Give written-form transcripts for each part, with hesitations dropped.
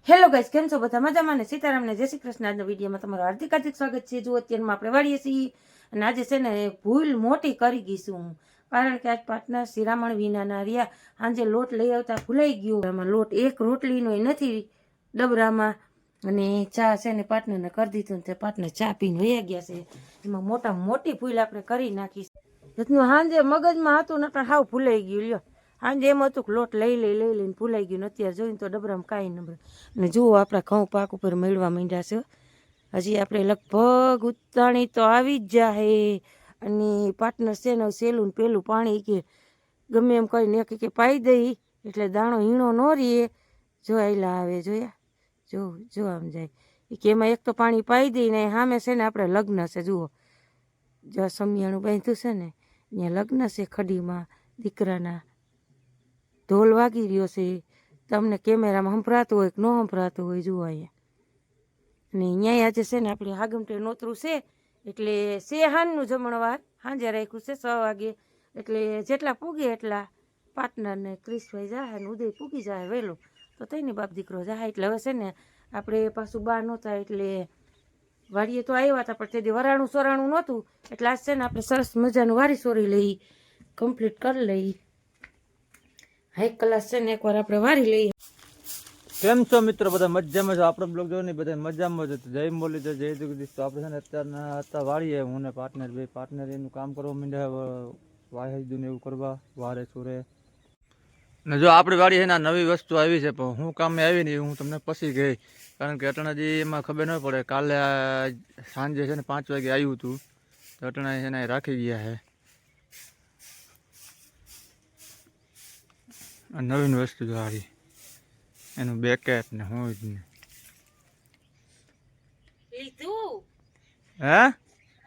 Hello guys, કેમ છો બધા? મજામાં ને? સીતારામ ને જય શ્રી કૃષ્ણ. આજના વિડીયોમાં તમારું હાર્દિક હાર્દિક સ્વાગત છે. જો અત્યારમાં આપણે વાળીએ છીએ અને આજે છે ને ભૂલ મોટી કરી ગઈશું હું, કારણ કે આજ પાર્ટનર શિરામણ વિનાના રહ્યા. સાંજે લોટ લઈ આવતા ભૂલાઈ ગયો. આમાં લોટ એક રોટલીનો નથી ડબરામાં, અને ચા છે ને પાર્ટનરને કરી દીધું ને તે પાર્ટનર ચા પીને વયા ગયા છે. એમાં મોટી ભૂલ આપણે કરી નાખી. સાંજે મગજમાં હતું નકર હાવ ભૂલાઈ ગયું. લ્યો, સાંજે એમ હતું કે લોટ લઈ લઈને ભૂલાઈ ગયું. અત્યારે જોઈને તો ડબરામાં કાંઈ ન. અને જુઓ આપણા ઘઉં પાક ઉપર મેળવા માંડ્યા છે. હજી આપણે લગભગ ઉતાણી તો આવી જ જાય. અને પાર્ટનર છે ને સહેલું ને પેલું પાણી કે ગમે એમ કરીને કે પાઈ દઈ એટલે દાણો હીણો ન રહીએ. જો આયલા આવે જોયા, જો આમ જાય કે એમાં એક તો પાણી પાઈ દઈ ને સામે છે ને આપણે લગ્ન છે. જુઓ જો સમિયાણું બાંધ્યું છે ને ત્યાં લગ્ન છે ખડીમાં દીકરાના. ઢોલ વાગી રહ્યો છે. તમને કેમેરામાં સંભળાતું હોય કે ન સંભળાતું હોય જુઓ અહીંયા. અને અહીંયા આજે છે ને આપણે હાગમટે નોતરું છે એટલે હાંજનું જમણવાર સાંજે રાખ્યું છે 6 વાગે. એટલે જેટલા પૂગે એટલા પાર્ટનરને ક્રિશભાઈ જાય ને ઉદય પૂગી જાય વહેલો તો તઈને બાપ દીકરો જાય. એટલે હવે છે ને આપણે પાછું બહાર નહોતા એટલે વાડીએ તો આવ્યા હતા, પણ તે વરાણું સોરાણું નહોતું એટલે આજ છે ને આપણે સરસ મજાનું વારી સોરી લઈ કમ્પ્લીટ કરી લઈ. હાઈ ક્લાસ છે ને એકવાર આપણે વારી લઈએ. કેમ છો મિત્રો? બધા મજામાં છો? આપણો બ્લોગ જો ને બધા મજામાં છે. જય મોલી જય જગદીશ. તો આપણે છે ને અત્યારના વાળીએ હું ને પાર્ટનર બે પાર્ટનર એનું કામ કરવા માંડ્યા, વાહેદું ને એવું કરવા વારે સુરે. ને જો આપણી વાડી છે ને નવી વસ્તુ આવી છે, પણ હું કામે આવી નહીં હું તમને પછી ગઈ, કારણ કે અટણાજી એમાં ખબર ન પડે. કાલે સાંજે છે ને 5 વાગે આવ્યું હતું તો અટણા છે ને રાખી ગયા છે નવીન વસ્તુ જો આવી એનું બેકેટ ને હું જ ને લીધું. હે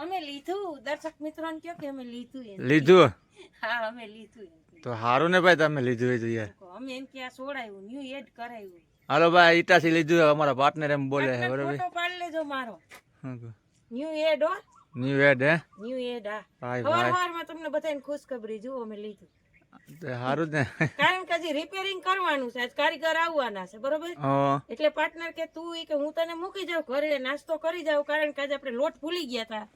અમે લીધું. દર્શક મિત્રોને કહો કે અમે લીધું. લીધું? હા અમે લીધું. તો સારું ને ભાઈ, તમે લીધું હોય તો યાર. અમે એમ કે આ સોડાયું ન્યુ એડ કરાયું. હાલો ભાઈ, ઈટાસી લીધું. અમારા પાર્ટનર એમ બોલે છે બરોબર. ફોટો પાડી લેજો મારો. ન્યુ એડ હો, ન્યુ એડ હે ન્યુ એડ. હા ભાઈ સવારમાં તમને બધાને ખુશખબરી જુઓ અમે લીધું. સારું ને, કારણ કે હજી રિપેરિંગ કરવાનું છે. આજ કારીગર આવવાના છે બરોબર. એટલે પાર્ટનર કે તું કે હું તને મૂકી જાઉં ઘરે નાસ્તો કરી જાઉં, કારણ કે આજે આપણે લોટ ભૂલી ગયા હતા.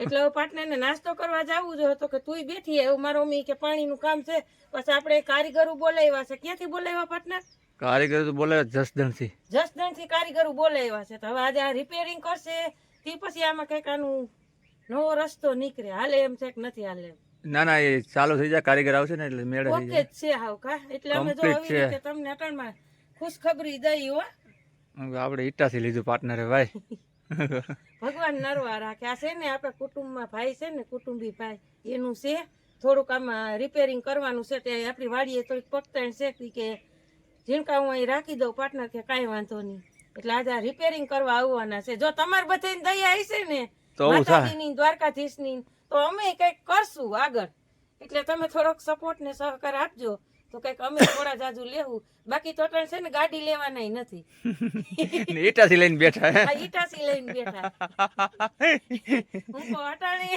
એટલે પાર્ટનર ને નાસ્તો કરવા જવું જો હતો કે તું બેઠી એવું મારો મમ્મી કે પાણીનું કામ છે. પછી આપણે કારીગરો બોલાવ્યા છે. ક્યાંથી બોલાવ્યા પાર્ટનર? કારીગર તો બોલે જસદણ થી કારીગરો બોલાવ્યા છે. તો હવે આજે આ રિપેરિંગ કરશે તે પછી આમાં કઈક આનું નવો રસ્તો નીકળે. હાલે એમ છે કે નથી હાલે? ના ના, એ ચાલુ થઈ જાય, કારીગર આવશે ને એટલે મેળે થઈ ઓકે છે હાવ કા. એટલે અમે જો આવી રીતે તમને અટણમાં ખુશખબરી દઈ હો. આપણે ઈટાસી લીધું પાર્ટનરે ભાઈ. ભગવાન નરવા રાખે. આ છે ને આપણા કુટુંબમાં ભાઈ છે ને કુટુંબી ભાઈ એનું છે થોડુંક આમાં રિપેરિંગ કરવાનું છે. તે આપણી વાડીએ થોડીક પગતાણ છે કે ઝીણકા હું અહીં રાખી દઉં. પાર્ટનર કે કાંઈ વાંધો નહીં. એટલે આજે આ રિપેરિંગ કરવા આવવાના છે. જો તમારે બધાને દયા હશે ને માતાજીની દ્વારકાધીશની તો અમે કંઈક કરશું આગળ. એટલે તમે થોડોક સપોર્ટ ને સહકાર આપજો તો કંઈક અમે થોડા જાજુ લેવું. બાકી તો છે ને ગાડી લેવાના નથી. ઈટાસી લઈને બેઠા હે. ઈટાસી લઈને બેઠા. હું તો અટાણે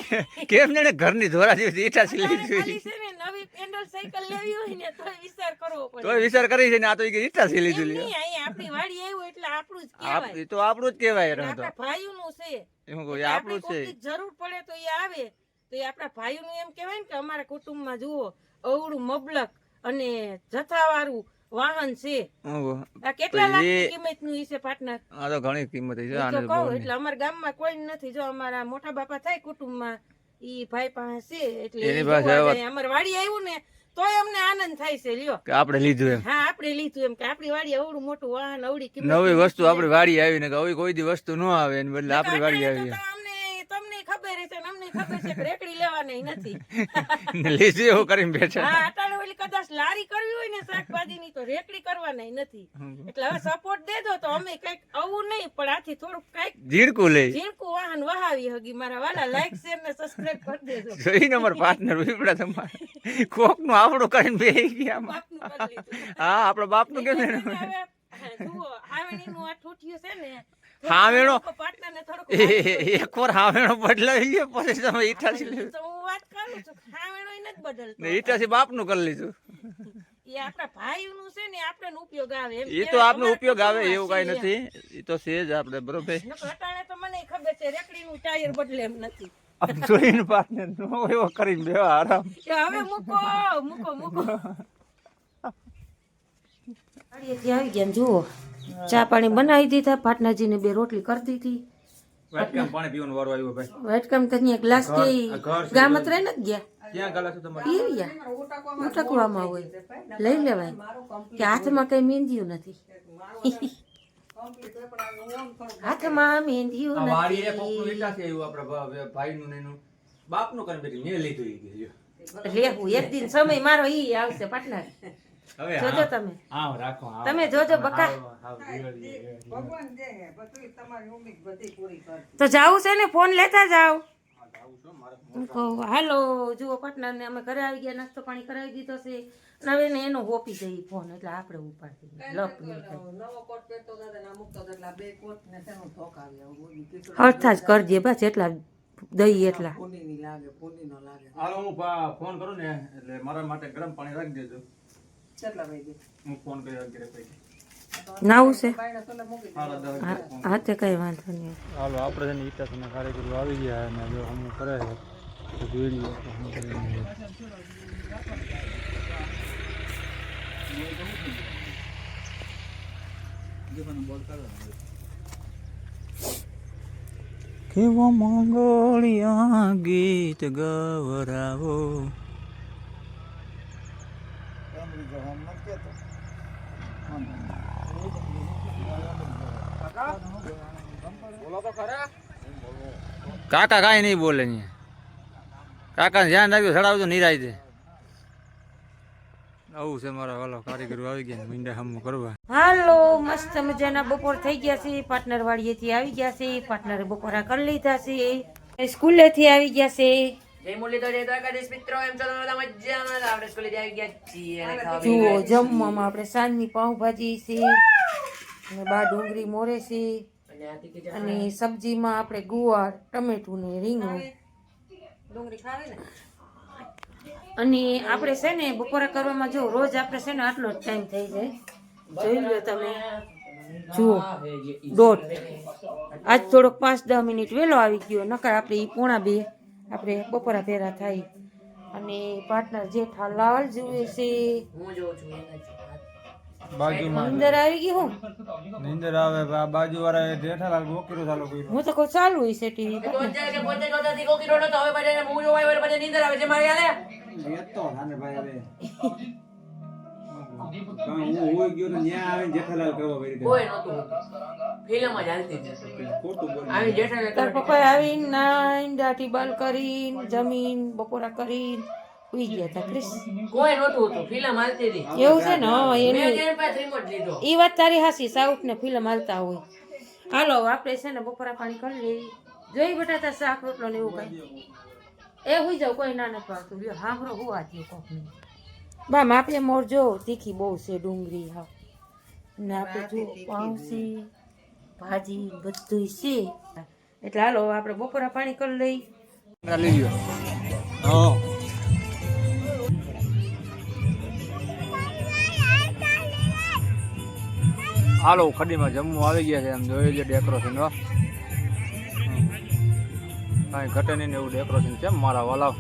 કેમ ને ઘરની ધોરા જેવી ઈટાસી લઈને ખાલી છે ને નવી પેન્ડલ સાયકલ લેવી હોય ને તો વિચાર કરવો પડે. તો વિચાર કરી છે ને આ તો ઈટાસી લીધું. નહીં, અહીંયા આપણી વાડી આવ્યું એટલે આપણું જ કહેવાય. તો આપણું જ કહેવાય. આપણા ભાઈઓનું છે એમ કહું આપણું છે. જરૂર પડે તો એ આવે તો એ આપણા ભાઈઓનું એમ કહેવાય ને કે અમારા કુટુંબમાં જુઓ અવળું મબલક અને જથ્થાવાળું વાહન છે. કેટલા લાખની કિંમતનું છે પાર્ટનર? આ તો ઘણી કિંમત છે. એટલે અમારા ગામમાં કોઈ નથી. જો અમારા મોટા બાપા થાય કુટુંબમાં ઈ ભાઈ પાસે છે. એટલે અમારે વાડી આવ્યું ને તોય અમને આનંદ થાય છે. લ્યો કે આપણે લીધું એમ. હા આપણે લીધું એમ કે આપણી વાડી અવળું મોટું વાહન અવળી કિંમત નવી વસ્તુ આપણી વાડી આવી ને કોઈ દી વસ્તુ ન આવે એને બદલે આપણી વાડી આવી. તમને ખબર છે ને અમને ખબર છે કે રેકડી લેવાની નથી. લીધું એવું કરીને બેઠા. હા અટાણે ઓલી કદાચ લારી કરવી હોય ને શાકભાજીની તો રેકડી કરવાની નથી. એટલે હવે સપોર્ટ દેજો તો અમે કઈક આવું નહીં પણ આથી થોડુંક કઈક ઝીણકું વાહન વહાવી હગી. મારા વાલા લાઈક શેર ને સબસ્ક્રાઇબ કરી દેજો. જોઈ નંબર પાર્ટનર વિપડા તમારે કોક નું આપણું કરીને બેહી ગયા. હા આપણો બાપ નું કેમ જુઓ હાવેણીનું આ ઠૂઠિયું છે ને હાવેણો પાર્ટનરને થોડુંક એકવાર હાવેણો બદલાવી લ્યો પછી તમે ઈટાસી તો હું વાત કરું છું હાવેણો નથી બદલતો. ઈટાસી બાપ નું કરી લીધું. એ આપણા ભાઈનું છે ને આપણે ઉપયોગ આવે એમ એ તો આપનો ઉપયોગ આવે એવું કઈ નથી, એ તો છે જ આપણે બરોબર. ઘટાડે તો મને ખબર છે રેકડીનું ટાયર બદલે એમ નથી. જોઈને પાર્ટનર નો એવો કરીને બેવા આરામ. હવે મૂકો ગાડીએથી આવી ગયા ને જુઓ ચા પાણી બનાવી દીધા, પાટનાજીને 2 રોટલી કરી દીધી. વાટકામ પાણી પીવાનું વારો આવ્યો ભાઈ. વાટકામ તો અહીંયા ગ્લાસ કે ગામત રહી નથી ગયા, ક્યાં ગાલા છો તમારે? પી રહ્યા ઉટકવામાં હોય લઈ લેવાય કે હાથમાં કઈ મહેંદીયું નથી. હાથમાં મહેંદીયું આ વાડીએ કોકનું નથી. લીટા છે એવું આપણા ભાઈનું ને એનું બાપનું કરીને બેઠી મેં લીધું ઈ ગયો. રેહું એક દિન સમય મારો ઈ આવશે પાટનાર. હવે જોજો તમે આવ રાખો આવ. તમે જોજો બકા. તો જાવું છે ને ફોન લેતા જાવ. હાલો જુઓ પાટનર ને અમે ઘરે આવી ગયા, નાસ્તો પાણી કરાવી દીધો છે. હવે ને એનો હોપી જઈ ફોન એટલે આપણે ઉપાડી લપ હરથા જ કરજે બસ એટલા દઈ એટલા. હાલો હું ફોન કરું ને એટલે મારા માટે ગરમ પાણી રાખી દેજો. હું ફોન કરી રાખી. નાવું છે હાલો હા તે કઈ વાંધો નહીં. હાલો આપણે છે ને ઈટાસના કાર્યકરો આવી ગયા અને જો હમણાં કરે છે તો જોઈ લઈએ તો હમણાં કરીને. કેવો મંગળિયા ગીત ગવરાવો. કાકા કાંઈ નહીં બોલે ને કાકા ધ્યાન રાખજો, ચડાવજો નિરાય છે. આવું છે મારા વાલો કારીગરો આવી ગયા મીંડા હમ કરવા. હાલો મસ્ત મજાના બપોર થઈ ગયા છે, પાર્ટનર વાડીએથી આવી ગયા છે, પાર્ટનરે બપોરા કરી લીધા છે, સ્કૂલેથી આવી ગયા છે. જય મુરલીધર જય દ્વારકાધીશ મિત્રો, એમ ચાલો બધા મજામાં. આપણે સ્કૂલેથી આવી ગયા છીએ અને ખાવા જુઓ જમવામાં આપણે સાંજની પાઉંભાજી છે અને બા ડુંગળી મોરે છે અને સબ્જીમાં આપણે ગુવાર ટમેટું ને રીંગણું અને આપણે છે ને બપોરા કરવામાં જો રોજ આપણે છે ને આટલો જ ટાઈમ થઈ જાય. જોઈ લો તમે જુઓ 1:30. આજ થોડોક 5-10 મિનિટ વહેલો આવી ગયો, નકર આપણે ઈ 1:45 આપણે બપોરા ભેરા થાય. અને પાર્ટનર જેઠાલાલ જુએ છે. હું જોઉં છું બાજુમાં અંદર આવી ગઈ હું નીંદર આવે બાજુ વાળા જેઠાલાલ ગોકીરો ચાલુ કર્યું. હું તો કોઈ ચાલુ હોય છે ટીવી. તો અત્યારે કે પોતે તો નથી કોકી રોડો તો હવે બધાને હું જોવાય વળે બધા નીંદર આવે છે મારે આલે લેતો હાને ભાઈ હવે હું હોય ગયો ને ન્યા આવે જેઠાલાલ કરવા કરી દે. કોઈ નહોતું ફિલ્મ જ હાલતી હતી. ખોટું બોલ. આવી જેઠાને તાર પપ્પા આવીને નાઈન દાઢી બાલ કરીને જમીન બપોરા કરીને ઉઈ ગયા હતા ક્રિસ. કોઈ નહોતું હતું, ફિલ્મ હાલતી હતી. એવું છે ને હા મેં એની જેને પાસે રિમોટ લીધો. એ વાત તારી હાસી, સાઉથ ને ફિલ્મ હાલતા હોય. હાલો આપણે છે ને બપોરા પાણી કરી લઈ. જોઈ બટાટા શાક રોટલો ને એવું કઈ એ હુઈ જાવ, કોઈ ના નથી પાડતું. લ્યો હાંભળો હુવા થયું કોકને. બા માપે મોર જો તીખી બહુ છે ડુંગળી હા ને આપણે જો પાઉંસી ભાજી બધું છે. એટલે હાલો આપણે બપોરા પાણી કરી લઈ. લઈ લ્યો. હા હાલો ખડીમાં જમવું આવી ગયા છે. એમ જોઈ લે ડેકોરેશન કાંઈ ઘટે નહીં ને એવું ડેકોરેશન છે મારા વાલા.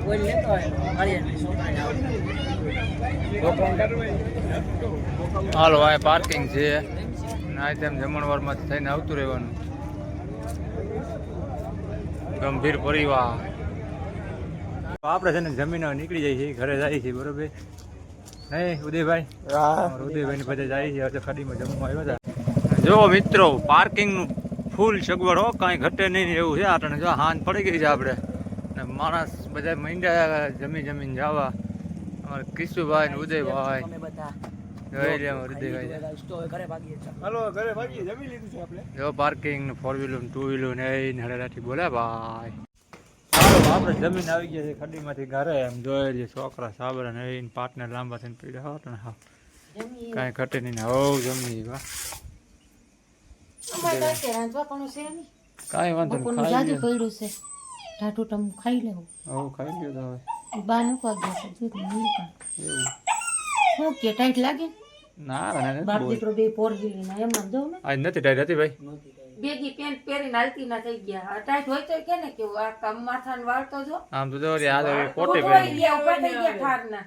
કોઈ લેતો હોય હરિયાણી છોકરાને હાલો આ પાર્કિંગ છે ના તેમ જમણવારમાંથી થઈને આવતું રહેવાનું. ગંભીર પરિવાર આપણે છે ને જમીન નીકળી જાય છે, ઘરે જાય છે બરોબર નહીં ઉદયભાઈ? ઉદયભાઈ ને બધા જાય છે. આજે ખાડીમાં જમવા આવ્યા હતા. જો મિત્રો પાર્કિંગનું ફૂલ સગવડ હો, કાંઈ ઘટે નહીં ને એવું છે. આટણે જો હાંજ પડી ગઈ છે આપણે ને માણસ બધા મીંડા જમીને જવા. અમારે કિશુભાઈ ને ઉદયભાઈ જોઈ લે ઉદયભાઈ જો પાર્કિંગ ને 4 વ્હીલર 2 વ્હીલર ને એ હળેલાથી બોલે ભાઈ. આપણે જમીન આવી ગયા છે ખડીમાંથી ઘરે. એમ જોઈ લે છોકરા સાબરા ને એ પાટને લાંબા થઈને પીડ્યા હોત ને હા કાંઈ ઘટે નહીં ને હવ જમી વાહ કાંઈ વાંધો નહીં ખાઈ પડ્યું છે ટાટું ટમ ખાઈ લેવું હવે ખાઈ ગયો તો હવે બા મૂકવા ગયા છે એવું શું કે ટાઈટ લાગે ના ના બાપ દીકરો બે પોર ગયેલી ના એમ જવું ને આજ નથી ટાઈટ હતી ભાઈ. બેગી પેન્ટ પહેરીને હાલતી ના થઈ ગયા ટાઈટ હોય તો કે ને કેવું આ કામ માથાને વાળતો જો આમ તો જો યાદ આવે પોતે ઉપર થઈ ગયા ઠાર ના